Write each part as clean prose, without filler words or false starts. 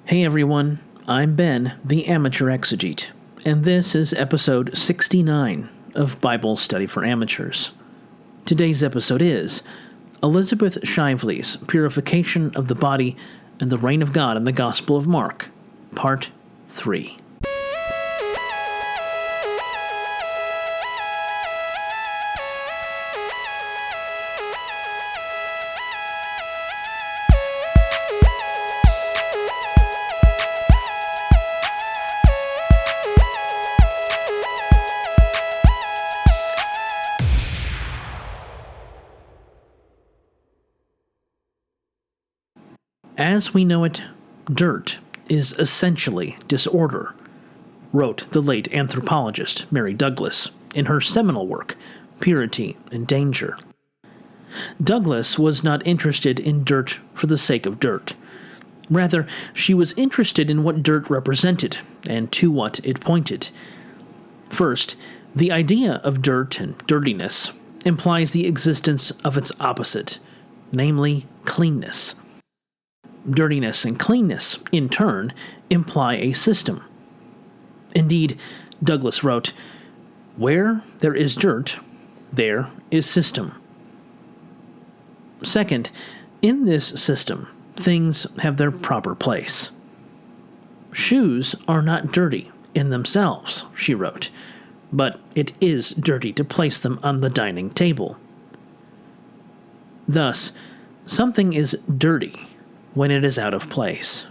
Hey everyone, I'm Ben, the Amateur Exegete, and this is episode 69 of Bible Study for Amateurs. Today's episode is Elizabeth Shively's Purification of the Body and the Reign of God in the Gospel of Mark, Part 3. As we know it, dirt is essentially disorder, wrote the late anthropologist Mary Douglas in her seminal work, Purity and Danger. Douglas was not interested in dirt for the sake of dirt. Rather, she was interested in what dirt represented and to what it pointed. First, the idea of dirt and dirtiness implies the existence of its opposite, namely cleanness. Dirtiness and cleanness, in turn, imply a system. Indeed, Douglas wrote, "Where there is dirt, there is system." Second, in this system, things have their proper place. Shoes are not dirty in themselves, she wrote, but it is dirty to place them on the dining table. Thus, something is dirty when it is out of place.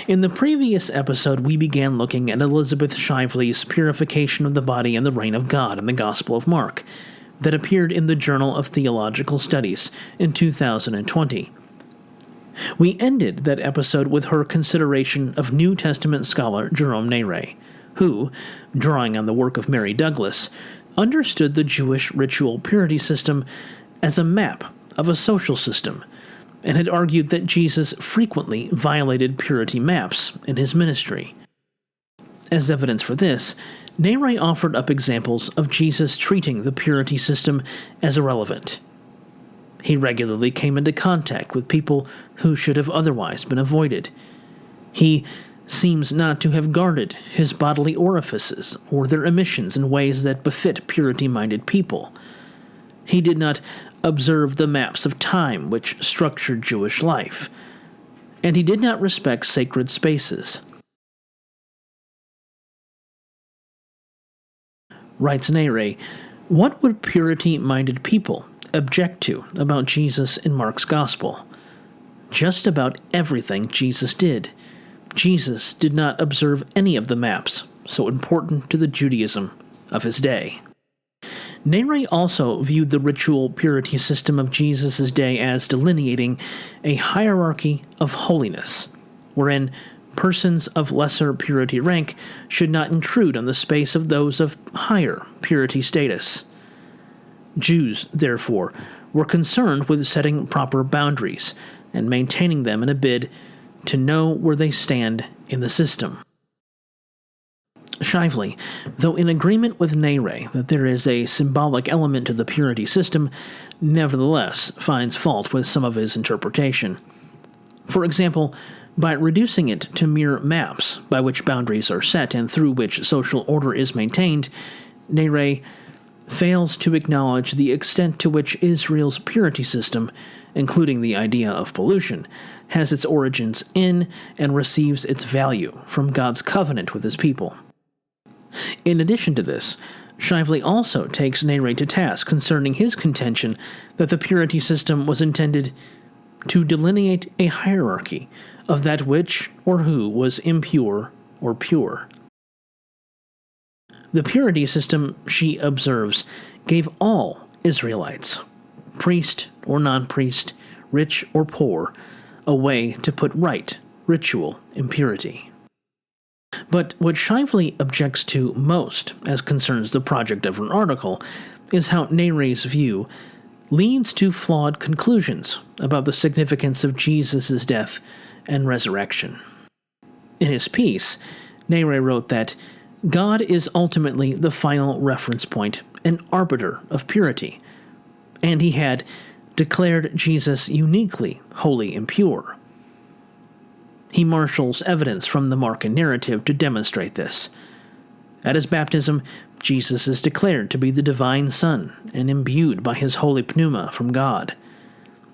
In the previous episode, we began looking at Elizabeth Shively's Purification of the Body and the Reign of God in the Gospel of Mark, that appeared in the Journal of Theological Studies in 2020. We ended that episode with her consideration of New Testament scholar Jerome Nere, who, drawing on the work of Mary Douglas, understood the Jewish ritual purity system as a map of a social system, and had argued that Jesus frequently violated purity maps in his ministry. As evidence for this, Nere offered up examples of Jesus treating the purity system as irrelevant. He regularly came into contact with people who should have otherwise been avoided. He seems not to have guarded his bodily orifices or their emissions in ways that befit purity-minded people. He did not observe the maps of time which structured Jewish life, and he did not respect sacred spaces. Writes Nere, what would purity-minded people object to about Jesus in Mark's Gospel? Just about everything Jesus did. Jesus did not observe any of the maps so important to the Judaism of his day. Nere also viewed the ritual purity system of Jesus' day as delineating a hierarchy of holiness, wherein persons of lesser purity rank should not intrude on the space of those of higher purity status. Jews, therefore, were concerned with setting proper boundaries and maintaining them in a bid to know where they stand in the system. Shively, though in agreement with Nere that there is a symbolic element to the purity system, nevertheless finds fault with some of his interpretation. For example, by reducing it to mere maps by which boundaries are set and through which social order is maintained, Nere fails to acknowledge the extent to which Israel's purity system, including the idea of pollution, has its origins in and receives its value from God's covenant with his people. In addition to this, Shively also takes Nere to task concerning his contention that the purity system was intended to delineate a hierarchy of that which or who was impure or pure. The purity system, she observes, gave all Israelites, priest or non-priest, rich or poor, a way to put right ritual impurity. But what Shively objects to most as concerns the project of her article is how Nere's view leads to flawed conclusions about the significance of Jesus' death and resurrection. In his piece, Nere wrote that God is ultimately the final reference point and arbiter of purity, and he had declared Jesus uniquely holy and pure. He marshals evidence from the Markan narrative to demonstrate this. At his baptism, Jesus is declared to be the divine Son and imbued by his holy pneuma from God.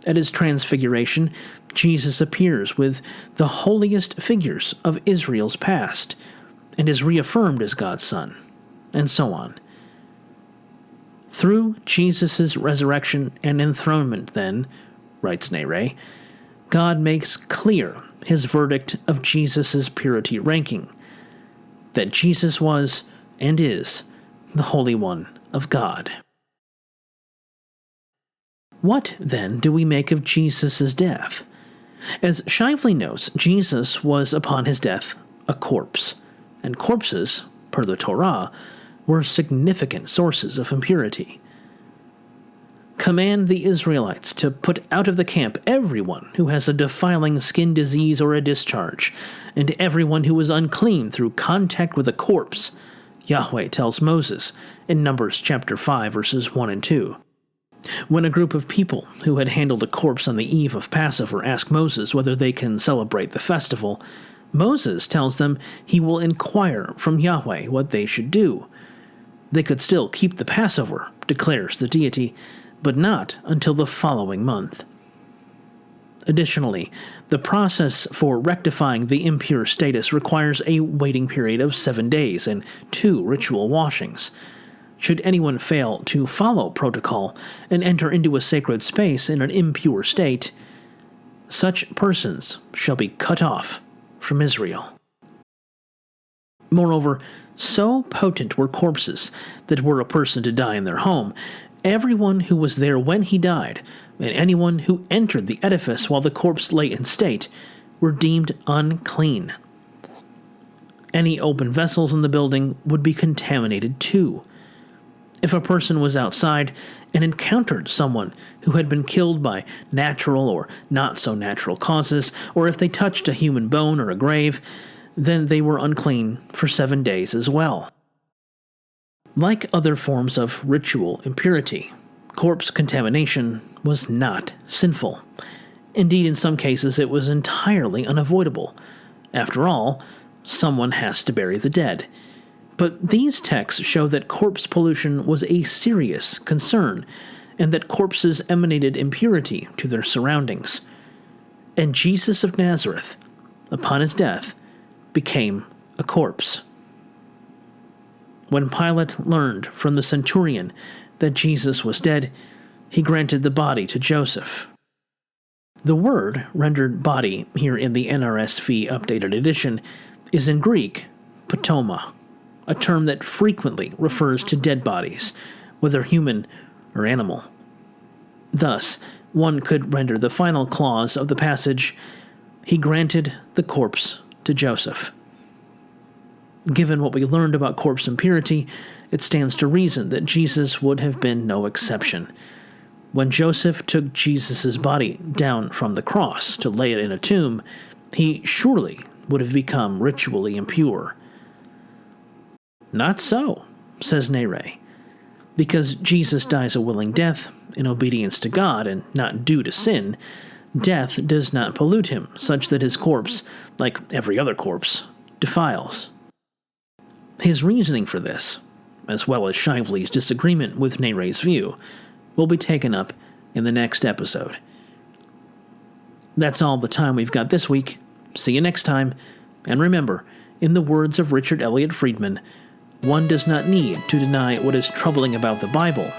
At his transfiguration, Jesus appears with the holiest figures of Israel's past and is reaffirmed as God's Son, and so on. Through Jesus' resurrection and enthronement, then, writes Nere, God makes clear his verdict of Jesus' purity ranking, that Jesus was and is the Holy One of God. What, then, do we make of Jesus' death? As Shively notes, Jesus was upon his death a corpse, and corpses, per the Torah, were significant sources of impurity. Command the Israelites to put out of the camp everyone who has a defiling skin disease or a discharge, and everyone who is unclean through contact with a corpse, Yahweh tells Moses in Numbers chapter 5, verses 1 and 2. When a group of people who had handled a corpse on the eve of Passover ask Moses whether they can celebrate the festival, Moses tells them he will inquire from Yahweh what they should do. They could still keep the Passover, declares the deity, but not until the following month. Additionally, the process for rectifying the impure status requires a waiting period of 7 days and 2 ritual washings. Should anyone fail to follow protocol and enter into a sacred space in an impure state, such persons shall be cut off from Israel. Moreover, so potent were corpses that were a person to die in their home, everyone who was there when he died, and anyone who entered the edifice while the corpse lay in state, were deemed unclean. Any open vessels in the building would be contaminated too. If a person was outside and encountered someone who had been killed by natural or not-so-natural causes, or if they touched a human bone or a grave, then they were unclean for 7 days as well. Like other forms of ritual impurity, corpse contamination was not sinful. Indeed, in some cases, it was entirely unavoidable. After all, someone has to bury the dead. But these texts show that corpse pollution was a serious concern, and that corpses emanated impurity to their surroundings. And Jesus of Nazareth, upon his death, became a corpse. When Pilate learned from the centurion that Jesus was dead, he granted the body to Joseph. The word rendered body here in the NRSV updated edition is in Greek, patoma, a term that frequently refers to dead bodies, whether human or animal. Thus, one could render the final clause of the passage, he granted the corpse to Joseph. Given what we learned about corpse impurity, it stands to reason that Jesus would have been no exception. When Joseph took Jesus' body down from the cross to lay it in a tomb, he surely would have become ritually impure. Not so, says Nere. Because Jesus dies a willing death in obedience to God and not due to sin, death does not pollute him such that his corpse, like every other corpse, defiles. His reasoning for this, as well as Shively's disagreement with Nere's view, will be taken up in the next episode. That's all the time we've got this week. See you next time, and remember, in the words of Richard Elliott Friedman, one does not need to deny what is troubling about the Bible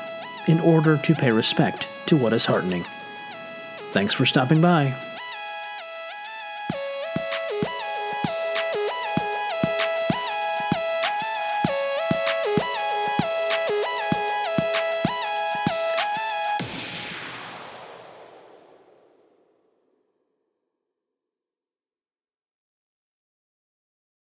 in order to pay respect to what is heartening. Thanks for stopping by.